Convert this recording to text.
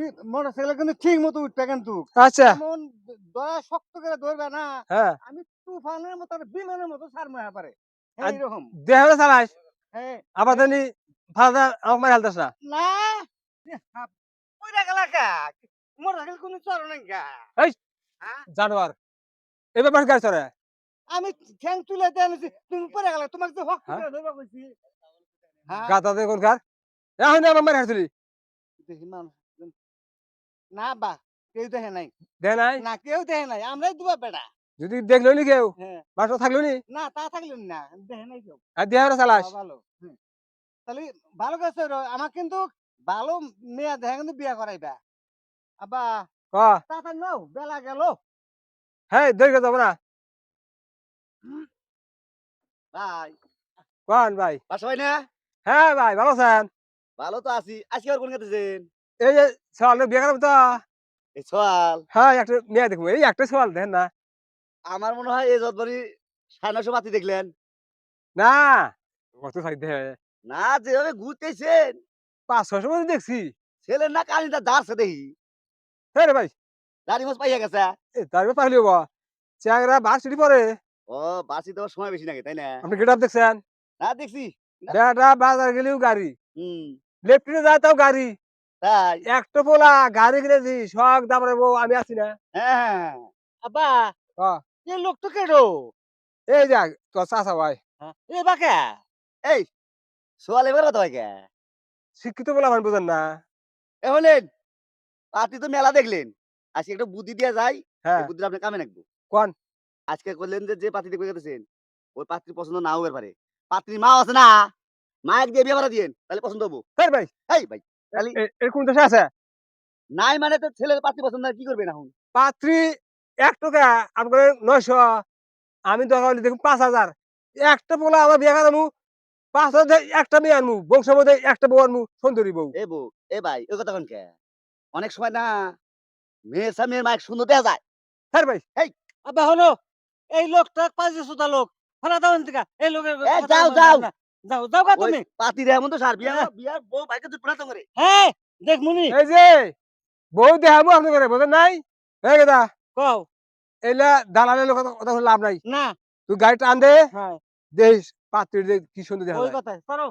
তুমি মোটরসাইকেল কিন্তু ঠিক মতো উঠবে কিন্তু আচ্ছা এমন দয়া শক্ত করে ধরবে না হ্যাঁ আমি তুফানের মতো আর বিমানের মতো ছাড়বো পারে আর এইরকম দেহে চালাইস হ্যাঁ আবার জানি ফাদা আমাকে মারি হালতাস না না কইরা গেলা কা মোটরসাইকেল কোনো চড়ো নাই গা এই হ্যাঁ জানোয়ার এবার মানুষ গাড়ি চড়ে আমি ঠ্যাং তুলে দিয়ে আনিছি তুমি পরে গেলা তোমাকে তো শক্ত হ্যাঁ করে ধরবা কইছি হ্যাঁ গাতা দে কোনকার এখন আমার মারি হাসলি দেখি মানুষ না বা কেউ দেখে নাই দে নাই না কেউ দেখে নাই আমরাই দুবা বেড়া যদি দেখলো নি কেউ হ্যাঁ বাসা থাকলো নি না তা থাকলেন না দেখে নাই কেউ আর দেহে চালাস ভালো হুম। তাহলে ভালো কাছে আমার কিন্তু ভালো মেয়ে দেখে কিন্তু বিয়া করাইবা আবা ক তাড়াতাড়ি নাও বেলা গেল হ্যাঁ দৈর্ঘ্য যাবো না ভাই কোন ভাই বাসা ভাই না হ্যাঁ ভাই ভালো আছেন ভালো তো আছি আজকে আর কোন গেতেছেন এই যে সওয়াল বিয়ে করাবো তো এই সোয়াল হ্যাঁ একটা মেয়ে দেখবো এই একটা সওয়াল দেখেন না আমার মনে হয় এই যতবারই 9:30 বাতি দেখলেন না কত সাইড দেখে না যেভাবে ঘুরতেছেন 500 মধ্যে দেখছি ছেলের না কালিটা দাঁড়ছে দেখি হ্যাঁ রে ভাই দাড়ি মাছ পাইয়া গেছে তার পারলি হবো চ্যাংরা ভার্সিটি পরে ও বাসি দেওয়ার সময় বেশি লাগে তাই না আপনি গেট দেখছেন না দেখছি বেটা বাজার গেলেও গাড়ি হুম লেফটিনে যায় তাও গাড়ি তাই একটা পোলা গাড়ি কিনেছি শখ দাম রেবো আমি আছি না হ্যাঁ আব্বা হ্যাঁ, এই লোক তো কেডো এই যাক তোর চাচা ভাই এ বাকা এই সোয়াল এবার কথা হয় কে শিক্ষিত বলে আমার বোঝেন না এ হলেন আপনি তো মেলা দেখলেন আজকে একটা বুদ্ধি দিয়া যায় এই হ্যাঁ বুদ্ধিটা আপনি কামে রাখবো কোন আজকে করলেন যে পাত্রী দেখতে গেছেন ওই পাত্রী পছন্দ নাও হতে পারে পাত্রীর মা আছে না মায়ের দিয়ে বিয়ে করা দিয়েন তাহলে পছন্দ হবো হ্যাঁ ভাই এই ভাই তাহলে এর কোন দেশে আছে নাই মানে তো ছেলের পাত্রী পছন্দ না কি করবেন এখন পাত্রী 1 টাকা আপনার 900 আমি দরকার হলে দেখুন 5,000 একটা পোলা আমার বিয়ে করামু 5,000 একটা মেয়ে আনমু বংশের মধ্যে একটা বউ আনমু সুন্দরী বউ এ বউ এ ভাই ওই কথা কোন কে অনেক সময় না মেয়ের সামনে মায়ের সুন্দর দেখা যায় হ্যাঁ ভাই এই আব্বা হলো এই লোকটা পাঁচে সুতা লোক ফলা দাও এদিকে এই লোকের যাও যাও যাও যাও কা তুমি পাতি রে এমন তো সার বিয়া বিয়ার বউ ভাইকে তুই প্রণাম করে হ্যাঁ দেখ মুনি এই যে বউ দেখাবো আপনি করে বোঝেন নাই হয়ে গেদা কও এলা দালালের লোক কথা বলে লাভ নাই না তুই গাড়িটা আন দে হ্যাঁ দেশ পাত্রীর যে কি সুন্দর দেখা ওই যায় কথা করো